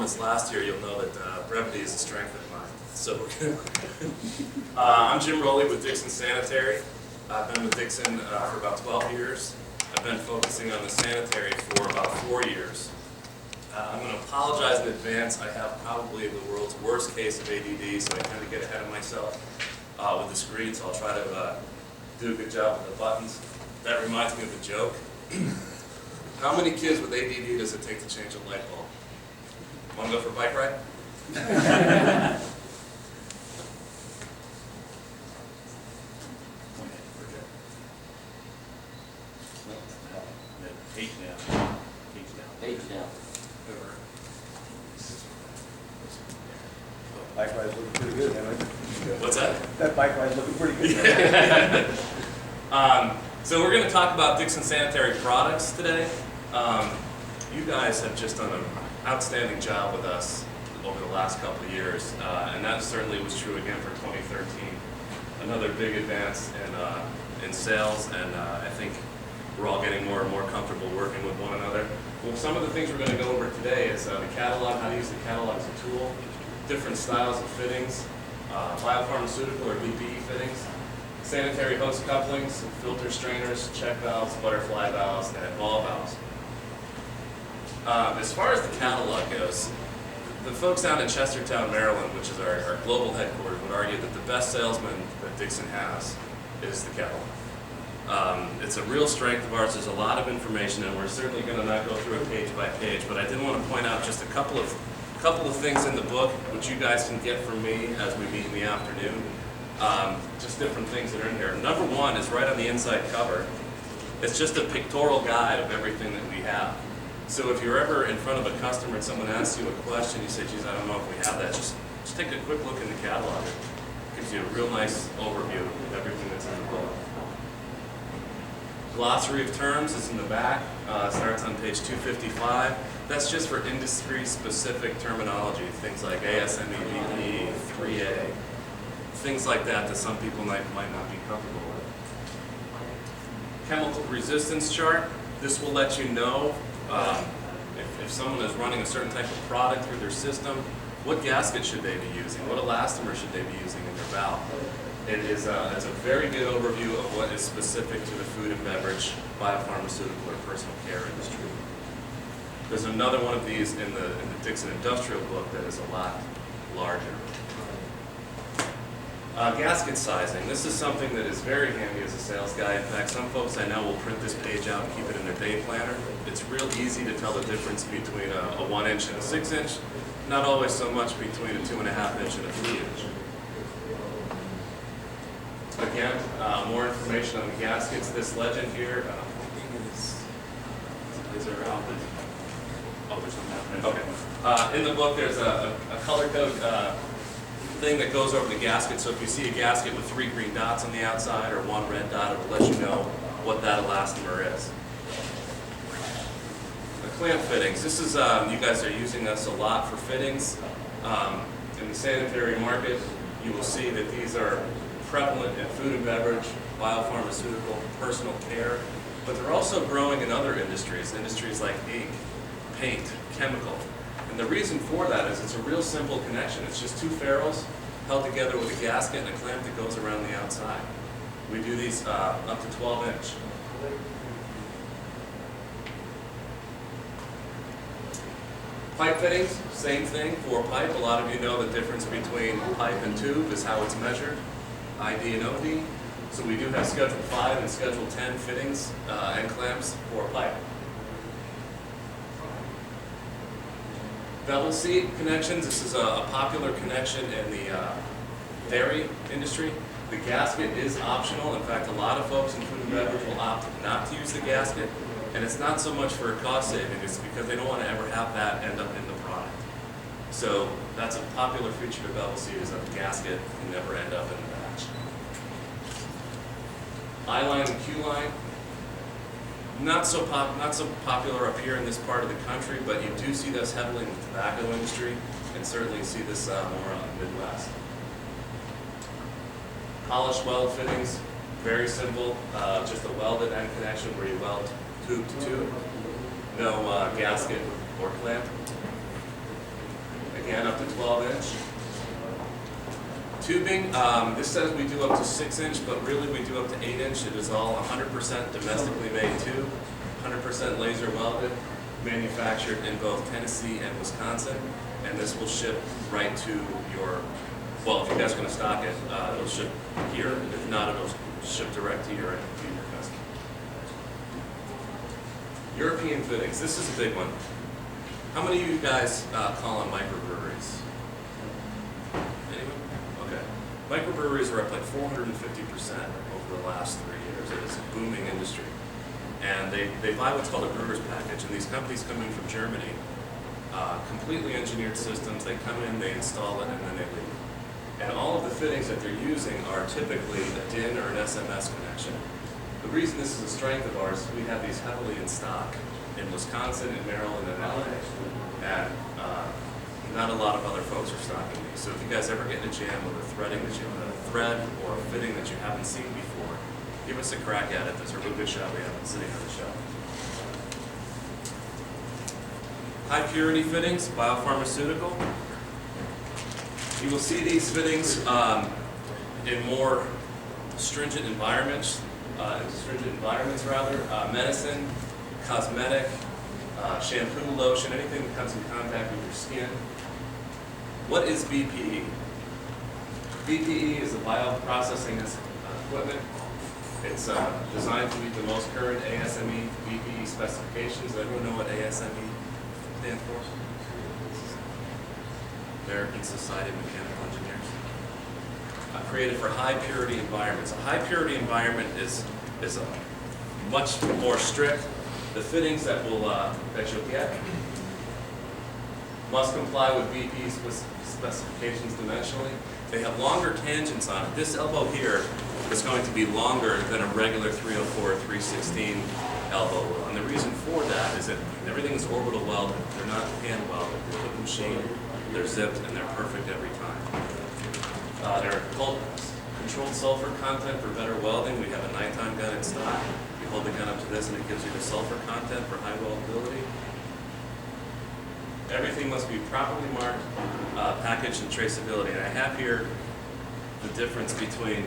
this last year, you'll know that brevity is a strength of mine. So I'm Jim Rowley with Dixon Sanitary. I've been with Dixon for about 12 years. I've been focusing on the sanitary for about 4 years. I'm going to apologize in advance. I have probably the world's worst case of ADD, so I tend to get ahead of myself with the screen, so I'll try to do a good job with the buttons. That reminds me of a joke. How many kids with ADD does it take to change a light bulb? Want to go for a bike ride? Eight down. Bike ride's looking pretty good, Henry. What's that? That bike ride's looking pretty good. So we're going to talk about Dixon Sanitary products today. You guys have just done an outstanding job with us over the last couple of years, and that certainly was true again for 2013. Another big advance in sales, and I think we're all getting more and more comfortable working with one another. Well, some of the things we're going to go over today is the catalog, how to use the catalog as a tool, different styles of fittings, biopharmaceutical or BPE fittings, sanitary hose couplings, filter strainers, check valves, butterfly valves, and ball valves. As far as the catalog goes, the folks down in Chestertown, Maryland, which is our global headquarters, would argue that the best salesman that Dixon has is the catalog. It's a real strength of ours. There's a lot of information, and we're certainly going to not go through it page by page, but I did want to point out just a couple of things in the book which you guys can get from me as we meet in the afternoon. Just different things that are in here. Number one is right on the inside cover. It's just a pictorial guide of everything that we have. So if you're ever in front of a customer and someone asks you a question, you say, geez, I don't know if we have that, just take a quick look in the catalog. It gives you a real nice overview of everything that's in the book. Glossary of terms is in the back. Starts on page 255. That's just for industry-specific terminology, things like ASME, VPE, 3A, things like that some people might not be comfortable with. Chemical resistance chart. This will let you know if someone is running a certain type of product through their system, what gasket should they be using, what elastomer should they be using in their valve. It's a very good overview of what is specific to the food and beverage, biopharmaceutical, or personal care industry. There's another one of these in the Dixon Industrial book that is a lot larger. Gasket sizing. This is something that is very handy as a sales guy. In fact, some folks I know will print this page out and keep it in their day planner. It's real easy to tell the difference between a 1 inch and a 6 inch, not always so much between a 2.5 inch and a 3 inch. Again, more information on the gaskets. This legend here, is there out? Oh, there's something happening. Okay. In the book, there's a color code thing that goes over the gasket. So if you see a gasket with 3 green dots on the outside or 1 red dot, it will let you know what that elastomer is. The clamp fittings. This is, you guys are using us a lot for fittings. In the sanitary market, you will see that these are prevalent in food and beverage, biopharmaceutical, personal care, but they're also growing in other industries like ink, paint, chemical. And the reason for that is it's a real simple connection. It's just 2 ferrules held together with a gasket and a clamp that goes around the outside. We do these up to 12 inch. Pipe fittings, same thing for pipe. A lot of you know the difference between pipe and tube is how it's measured. ID and OD. So we do have Schedule 5 and Schedule 10 fittings and clamps for pipe. Bevel seat connections. This is a popular connection in the dairy industry. The gasket is optional. In fact, a lot of folks in food and beverage will opt not to use the gasket. And it's not so much for a cost saving, it's because they don't want to ever have that end up in the product. So that's a popular feature of bevel seat, is that the gasket can never end up in the batch. I-line and Q-line, not so popular up here in this part of the country, but you do see this heavily in the tobacco industry, and certainly see this more on the Midwest. Polished weld fittings, very simple, just a welded end connection where you weld tube to tube, no gasket or clamp. Again, up to 12-inch. Tubing, this says we do up to 6-inch, but really we do up to 8-inch. It is all 100% domestically made tube, 100% laser welded, manufactured in both Tennessee and Wisconsin, and this will ship right to your, well, if you guys are going to stock it, it'll ship here. If not, it'll ship direct to your customer. European fittings, this is a big one. How many of you guys call on microbreweries? Anyone? Okay. Microbreweries are up like 450% over the last 3 years. It is a booming industry. And they buy what's called a brewer's package, and these companies come in from Germany, completely engineered systems. They come in, they install it, and then they leave. And all of the fittings that they're using are typically a DIN or an SMS connection. The reason this is a strength of ours is we have these heavily in stock in Wisconsin, in Maryland, and LA. And not a lot of other folks are stocking these. So if you guys ever get in a jam with a thread or a fitting that you haven't seen before, give us a crack at it. There's a real good shot we have it sitting on the shelf. High purity fittings, biopharmaceutical. You will see these fittings in more stringent environments, medicine, cosmetic, shampoo, lotion, anything that comes in contact with your skin. What is BPE? BPE is a bioprocessing equipment. It's designed to meet the most current ASME BPE specifications. Does everyone know what ASME stands for? American Society of Mechanical Engineers. Created for high purity environments. A high purity environment is a much more strict. The fittings that you'll get must comply with BPE specifications dimensionally. They have longer tangents on it. This elbow here is going to be longer than a regular 304 or 316 elbow will. And the reason for that is that everything is orbital welded. They're not hand welded. They're put in machine, they're zipped, and they're perfect every time. They're controlled sulfur content for better welding. We have a nighttime gun in stock. You hold the gun up to this and it gives you the sulfur content for high weldability. Everything must be properly marked, packaged, and traceability. And I have here the difference between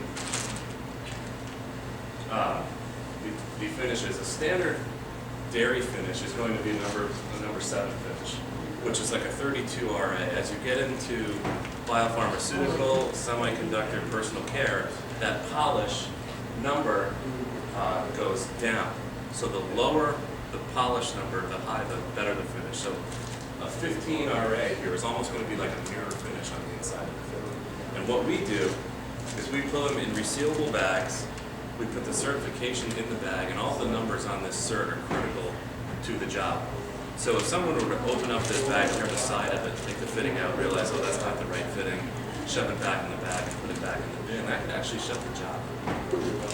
the finishes. A standard dairy finish is going to be a number 7 finish, which is like a 32 RA. As you get into biopharmaceutical, semiconductor, personal care, that polish number goes down. So the lower the polish number, the better the finish. So a 15 RA here is almost going to be like a mirror finish on the inside of the filling. And what we do is we put them in resealable bags. We put the certification in the bag, and all the numbers on this cert are critical to the job. So if someone were to open up this bag, turn the side of it, take the fitting out, realize, oh, that's not the right fitting, shove it back in the bag and put it back in the bin, that could actually shut the job.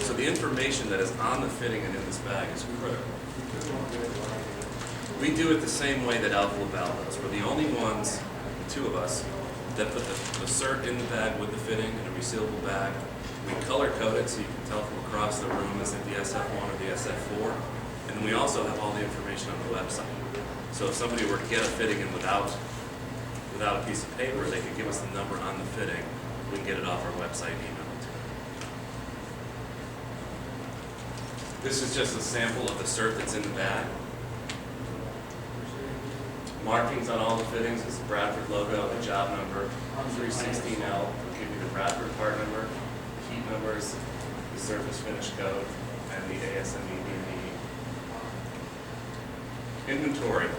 So the information that is on the fitting and in this bag is critical. We do it the same way that Alpha Laval does. We're the only ones, the two of us, that put the cert in the bag with the fitting in a resealable bag. We color code it so you can tell from across the room is it the SF1 or the SF4. And then we also have all the information on the website. So if somebody were to get a fitting in without a piece of paper, they could give us the number on the fitting. We can get it off our website and email it to them. This is just a sample of the cert that's in the bag. Markings on all the fittings is the Bradford logo, the job number, 316L will give you the Bradford part number, the heat numbers, the surface finish code, and the ASME BPE. Inventory.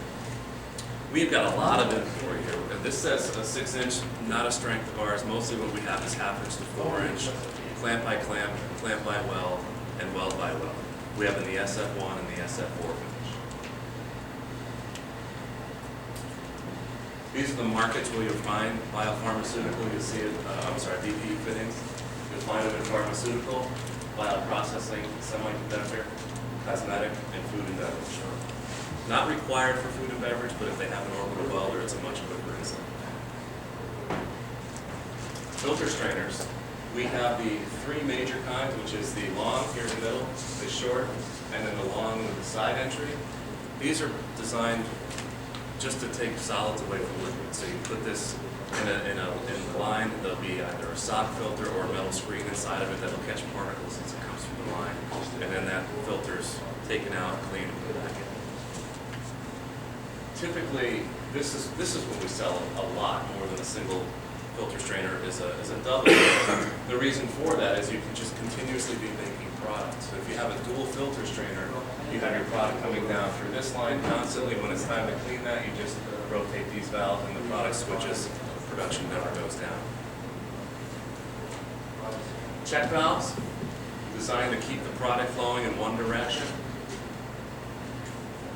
We've got a lot of inventory here. And this says a 6-inch, not a strength of ours. Mostly what we have is 1/2 inch to 4-inch, clamp by clamp, clamp by weld, and weld by weld. We have in the SF1 and the SF4 finish. These are the markets where you'll find biopharmaceutical. You'll see it, BPE fittings. You'll find them in pharmaceutical, bioprocessing, semiconductor, cosmetic, and food and beverage. Not required for food and beverage, but if they have an orbital welder, it's a much quicker install. Filter strainers. We have the 3 major kinds, which is the long here in the middle, the short, and then the long with the side entry. These are designed just to take solids away from liquids. So you put this In a line, there'll be either a sock filter or a metal screen inside of it that'll catch particles as it comes through the line. And then that filter's taken out, cleaned, and put back in. Typically, this is when we sell a lot more than a single filter strainer is a double. The reason for that is you can just continuously be making product. So if you have a dual filter strainer, you have your product coming down through this line constantly. When it's time to clean that, you just rotate these valves and the product switches. Production never goes down. Check valves, designed to keep the product flowing in one direction.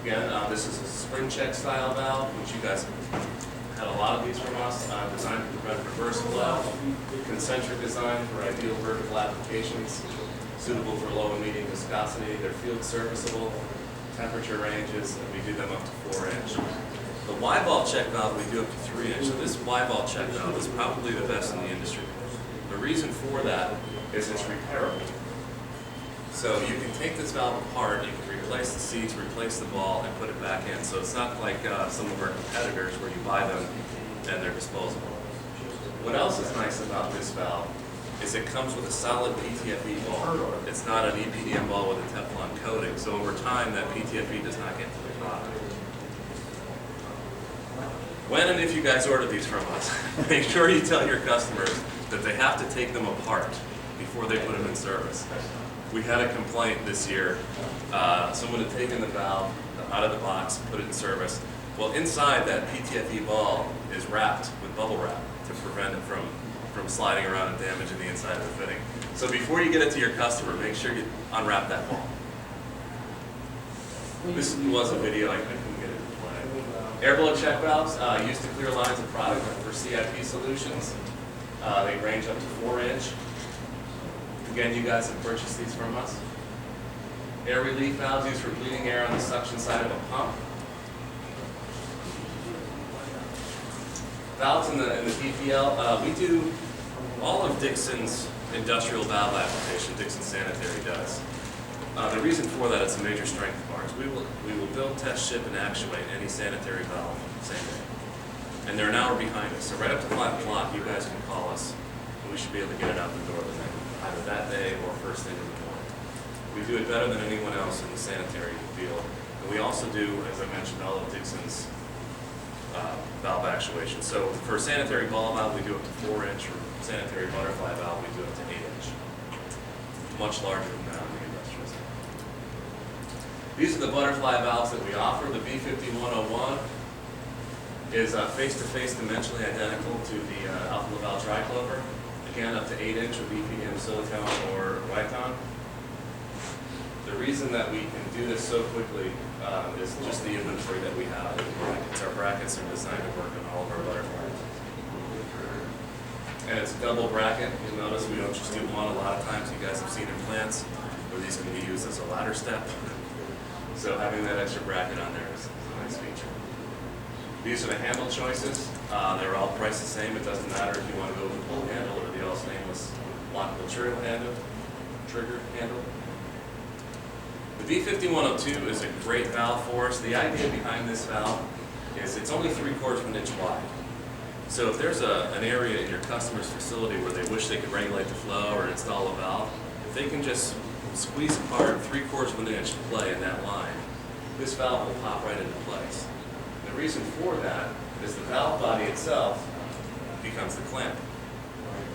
Again, this is a spring check style valve, which you guys have had a lot of these from us, designed to prevent reverse flow, concentric design for ideal vertical applications, suitable for low and medium viscosity. They're field serviceable, temperature ranges, and we do them up to 4 inch. The Y-ball check valve we do up to 3 inch, so this Y-ball check valve is probably the best in the industry. The reason for that is it's repairable. So you can take this valve apart, you can replace the seats, replace the ball, and put it back in. So it's not like some of our competitors where you buy them and they're disposable. What else is nice about this valve is it comes with a solid PTFE ball. It's not an EPDM ball with a Teflon coating, so over time that PTFE does not get to the product. When and if you guys order these from us, make sure you tell your customers that they have to take them apart before they put them in service. We had a complaint this year. Someone had taken the valve out of the box, put it in service. Well, inside that PTFE ball is wrapped with bubble wrap to prevent it from sliding around and damaging the inside of the fitting. So before you get it to your customer, make sure you unwrap that ball. This was a video, I couldn't get it to play. Air blow check valves used to clear lines of product for CIP solutions. They range up to 4 inch. Again, you guys have purchased these from us. Air relief valves used for bleeding air on the suction side of a pump. Valves in the PPL, we do all of Dixon's industrial valve application. Dixon Sanitary does. The reason for that, it's a major strength of ours. We will build, test, ship, and actuate any sanitary valve same day. And they're an hour behind us. So right up to 5 o'clock, you guys can call us, and we should be able to get it out the door either that day or first thing in the morning. We do it better than anyone else in the sanitary field. And we also do, as I mentioned, all of Dixon's valve actuation. So for a sanitary ball valve, we do up to 4 inch. For sanitary butterfly valve, we do up to 8 inch. Much larger than that on the industrial side. These are the butterfly valves that we offer. The B5101 is face-to-face dimensionally identical to the Alpha Laval Triclover. Again, up to 8 inch with EPDM silicone or Ryton. The reason that we can do this so quickly is just the inventory that we have. Our brackets are designed to work on all of our butterflies. And it's a double bracket. You'll notice we don't just do one. A lot of times you guys have seen in plants where these can be used as a ladder step. So having that extra bracket on there is a nice feature. These are the handle choices. They're all priced the same. It doesn't matter if you want to go with the pull handle or the all stainless lockable trigger handle. The B5102 is a great valve for us. The idea behind this valve is it's only 3/4 of an inch wide. So if there's an area in your customer's facility where they wish they could regulate the flow or install a valve, if they can just squeeze apart 3/4 of an inch play in that line, this valve will pop right into place. The reason for that is the valve body itself becomes the clamp.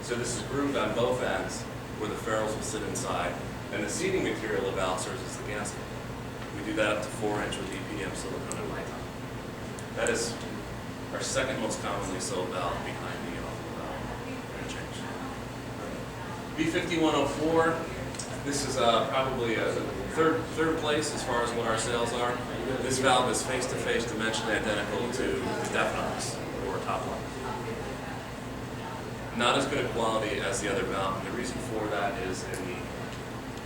So this is grooved on both ends where the ferrules will sit inside, and the seating material of the valve serves as the gasket. We do that up to 4 inch with EPDM silicone and Ryton. That is our second most commonly sold valve behind the Alpha valve interchange. B5104, this is probably a third place as far as what our sales are. This valve is face-to-face dimensionally identical to the Defnox or Top Line. Not as good a quality as the other valve, and the reason for that is in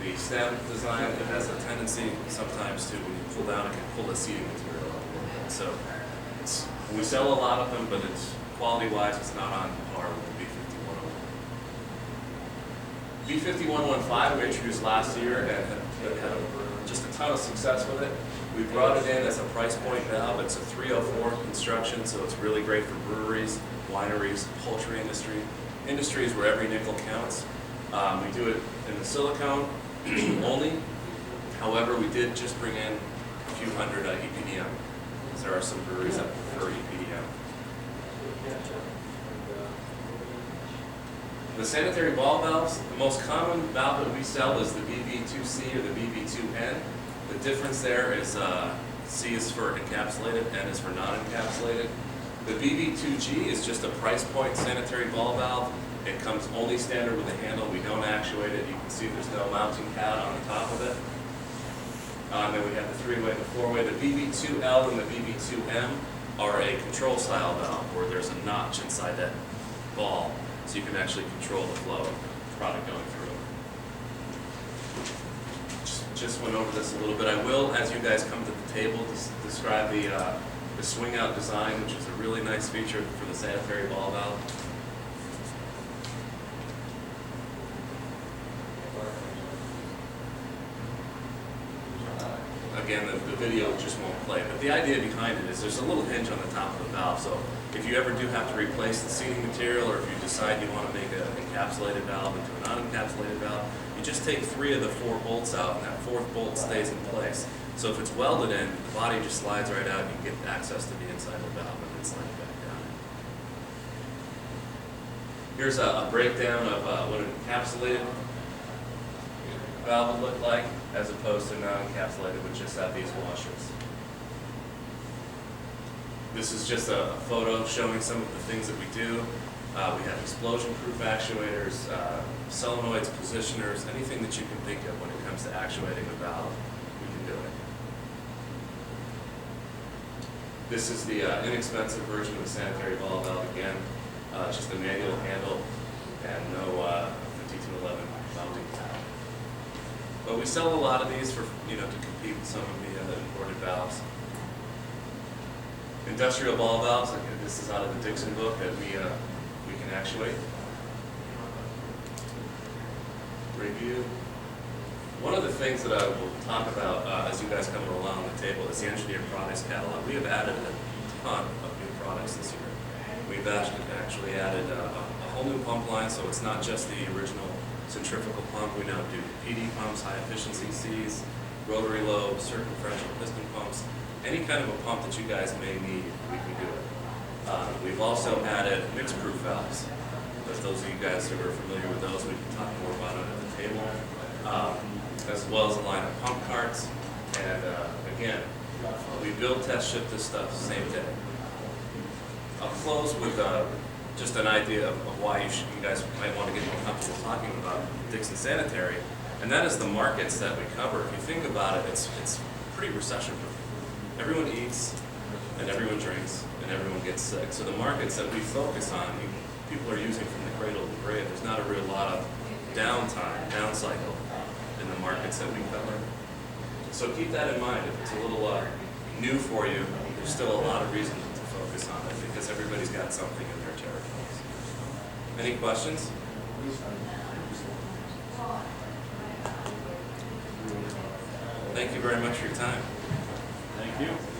the stem design. It has a tendency sometimes to, when you pull down, it can pull the seating material up. So we sell a lot of them, but it's quality-wise, it's not on par with the B5101. B5115 we introduced last year and had just a ton of success with it. We brought it in as a price point valve. It's a 304 construction, so it's really great for breweries, wineries, poultry industry, industries where every nickel counts. We do it in the silicone only. However, we did just bring in a few hundred EPDM, because there are some breweries that prefer EPDM. The sanitary ball valves, the most common valve that we sell is the VV2C or the VV2N. The difference there is C is for encapsulated, N is for non-encapsulated. The VV2G is just a price point sanitary ball valve. It comes only standard with a handle. We don't actuate it. You can see there's no mounting pad on the top of it. Then we have the three-way and the four-way. The VV2L and the VV2M are a control style valve where there's a notch inside that ball, so you can actually control the flow of product going through. Just went over this a little bit. I will, as you guys come to the table, describe the swing out design, which is a really nice feature for the sanitary ball valve. Again, the video just won't play, but the idea behind it is there's a little hinge on the top of the valve, so if you ever do have to replace the seating material, or if you decide you want to make an encapsulated valve into a non-encapsulated valve, you just take 3 of the 4 bolts out, and that 4th bolt stays in place. So if it's welded in, the body just slides right out, and you get access to the inside of the valve, and then slide it back down. Here's a breakdown of what an encapsulated valve would look like, as opposed to non-encapsulated, which just have these washers. This is just a photo showing some of the things that we do. We have explosion-proof actuators, solenoids, positioners, anything that you can think of when it comes to actuating a valve, we can do it. This is the inexpensive version of the sanitary ball valve again. Just a manual handle and no 5211 mounting tab. But we sell a lot of these for, to compete with some of the imported valves. Industrial ball valves, this is out of the Dixon book that we can actuate. Review. One of the things that I will talk about as you guys come along the table is the engineered products catalog. We have added a ton of new products this year. We've actually added a whole new pump line, so it's not just the original centrifugal pump. We now do PD pumps, high efficiency Cs, rotary lobe, circumferential piston pumps. Any kind of a pump that you guys may need, we can do it. We've also added mix-proof valves. For those of you guys who are familiar with those, we can talk more about it at the table. As well as a line of pump carts. And again, we build, test, ship this stuff same day. I'll close with just an idea of why you guys might want to get more comfortable talking about Dixon Sanitary, and that is the markets that we cover. If you think about it, it's pretty recession-proof. Everyone eats, and everyone drinks, and everyone gets sick. So the markets that we focus on, people are using from the cradle to the grave. There's not a real lot of downtime, down cycle in the markets that we cover. So keep that in mind. If it's a little new for you, there's still a lot of reason to focus on it because everybody's got something in their territories. Any questions? Thank you very much for your time. Thank you.